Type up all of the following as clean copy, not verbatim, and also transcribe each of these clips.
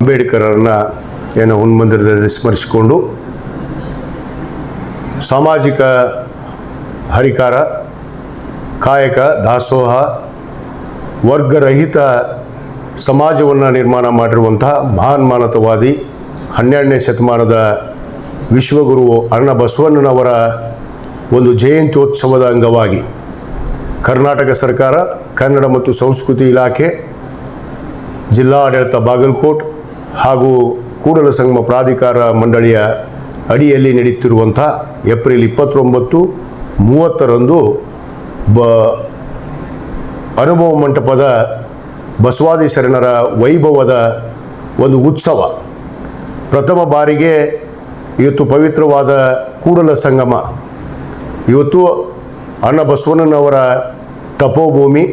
ಅಂಬೇಡ್ಕರನ್ನು ಏನು ಹುನ್ಮಂದಿರದಲ್ಲಿ ಸ್ಮರಿಸಿಕೊಂಡು ಸಾಮಾಜಿಕ ಹರಿಕಾರ, ಕಾಯಕ, ದಾಸೋಹ, ವರ್ಗರಹಿತ ಸಮಾಜವನ್ನು ನಿರ್ಮಾಣ ಮಾಡಿರುವಂತಹ ಮಹಾನ್ ಮಾನವತಾವಾದಿ 12ನೇ ಶತಮಾನದ ವಿಶ್ವಗುರು ಅಣ್ಣ ಬಸವಣ್ಣನವರ ಒಂದು ಜಯಂತ್ಯೋತ್ಸವದ ಅಂಗವಾಗಿ ಕರ್ನಾಟಕ ಸರ್ಕಾರ, ಕನ್ನಡ ಮತ್ತು ಸಂಸ್ಕೃತಿ ಇಲಾಖೆ, ಜಿಲ್ಲಾಡಳಿತ ಬಾಗಲಕೋಟ್ ಹಾಗೂ ಕೂಡಲ ಸಂಗಮ ಪ್ರಾಧಿಕಾರ ಮಂಡಳಿಯ ಅಡಿಯಲ್ಲಿ ನಡೆಯುತ್ತಿರುವಂಥ ಏಪ್ರಿಲ್ 29, 30ರಂದು ಅನುಭವ ಮಂಟಪದ ಬಸವಾದಿ ಶರಣರ ವೈಭವದ ಒಂದು ಉತ್ಸವ. ಪ್ರಥಮ ಬಾರಿಗೆ ಇವತ್ತು ಪವಿತ್ರವಾದ ಕೂಡಲ ಸಂಗಮ, ಇವತ್ತು ಅಣ್ಣ ಬಸವಣ್ಣನವರ ತಪೋಭೂಮಿ,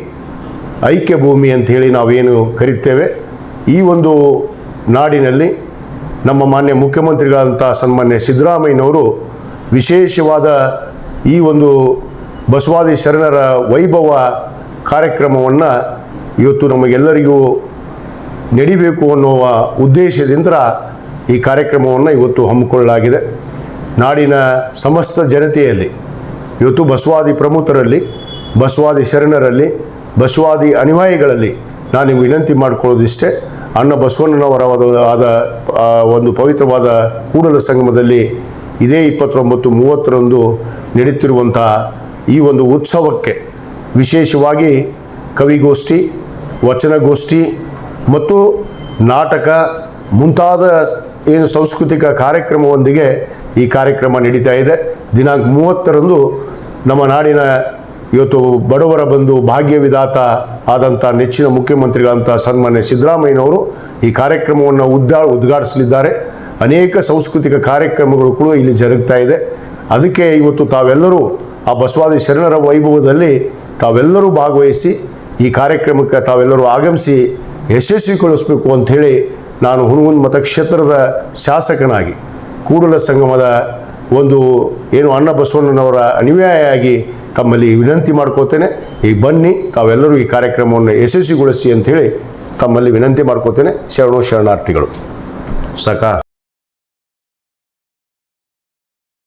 ಐಕ್ಯ ಭೂಮಿ ಅಂಥೇಳಿ ನಾವೇನು ಕರೀತೇವೆ, ಈ ಒಂದು ನಾಡಿನಲ್ಲಿ ನಮ್ಮ ಮಾನ್ಯ ಮುಖ್ಯಮಂತ್ರಿಗಳಂಥ ಸನ್ಮಾನ್ಯ ಸಿದ್ದರಾಮಯ್ಯನವರು ವಿಶೇಷವಾದ ಈ ಒಂದು ಬಸವಾದಿ ಶರಣರ ವೈಭವ ಕಾರ್ಯಕ್ರಮವನ್ನು ಇವತ್ತು ನಮಗೆಲ್ಲರಿಗೂ ನಡಿಬೇಕು ಅನ್ನುವ ಉದ್ದೇಶದಿಂದ ಈ ಕಾರ್ಯಕ್ರಮವನ್ನು ಇವತ್ತು ಹಮ್ಮಿಕೊಳ್ಳಲಾಗಿದೆ. ನಾಡಿನ ಸಮಸ್ತ ಜನತೆಯಲ್ಲಿ ಇವತ್ತು ಬಸವಾದಿ ಪ್ರಮುಖರಲ್ಲಿ, ಬಸವಾದಿ ಶರಣರಲ್ಲಿ, ಬಸವಾದಿ ಅನುಯಾಯಿಗಳಲ್ಲಿ ನಾನು ವಿನಂತಿ ಮಾಡಿಕೊಳ್ಳೋದಿಷ್ಟೇ, ಅಣ್ಣ ಬಸವಣ್ಣನವರ ಆದ ಒಂದು ಪವಿತ್ರವಾದ ಕೂಡಲ ಸಂಗಮದಲ್ಲಿ ಇದೇ 29, 30ರಂದು ನಡೆಯುತ್ತಿರುವಂಥ ಈ ಒಂದು ಉತ್ಸವಕ್ಕೆ ವಿಶೇಷವಾಗಿ ಕವಿಗೋಷ್ಠಿ, ವಚನಗೋಷ್ಠಿ ಮತ್ತು ನಾಟಕ ಮುಂತಾದ ಏನು ಸಾಂಸ್ಕೃತಿಕ ಕಾರ್ಯಕ್ರಮದೊಂದಿಗೆ ಈ ಕಾರ್ಯಕ್ರಮ ನಡೀತಾ ಇದೆ. ದಿನಾಂಕ 30ರಂದು ನಮ್ಮ ನಾಡಿನ ಇವತ್ತು ಬಡವರ ಬಂಧು, ಭಾಗ್ಯವಿದಾತ ಆದಂಥ ನೆಚ್ಚಿನ ಮುಖ್ಯಮಂತ್ರಿಗಳಂಥ ಸನ್ಮಾನ್ಯ ಸಿದ್ದರಾಮಯ್ಯನವರು ಈ ಕಾರ್ಯಕ್ರಮವನ್ನು ಉದ್ಘಾಟಿಸಲಿದ್ದಾರೆ. ಅನೇಕ ಸಾಂಸ್ಕೃತಿಕ ಕಾರ್ಯಕ್ರಮಗಳು ಕೂಡ ಇಲ್ಲಿ ಜರುಗ್ತಾ ಇದೆ. ಅದಕ್ಕೆ ಇವತ್ತು ತಾವೆಲ್ಲರೂ ಆ ಬಸವಾದಿ ಶರಣರ ವೈಭವದಲ್ಲಿ ತಾವೆಲ್ಲರೂ ಭಾಗವಹಿಸಿ ಈ ಕಾರ್ಯಕ್ರಮಕ್ಕೆ ತಾವೆಲ್ಲರೂ ಆಗಮಿಸಿ ಯಶಸ್ವಿಗೊಳಿಸಬೇಕು ಅಂಥೇಳಿ ನಾನು ಹುನಗುಂದ ಮತಕ್ಷೇತ್ರದ ಶಾಸಕನಾಗಿ ಕೂಡಲ ಸಂಗಮದ ಒಂದು ಏನು ಅಣ್ಣ ಬಸವಣ್ಣನವರ ಅನುಯಾಯಿಯಾಗಿ ತಮ್ಮಲ್ಲಿ ವಿನಂತಿ ಮಾಡ್ಕೋತೇನೆ. ಈ ಬನ್ನಿ ತಾವೆಲ್ಲರೂ ಈ ಕಾರ್ಯಕ್ರಮವನ್ನು ಯಶಸ್ವಿಗೊಳಿಸಿ ಅಂಥೇಳಿ ತಮ್ಮಲ್ಲಿ ವಿನಂತಿ ಮಾಡ್ಕೋತೇನೆ. ಶರಣಾರ್ಥಿಗಳು. ಸಾಕಾ?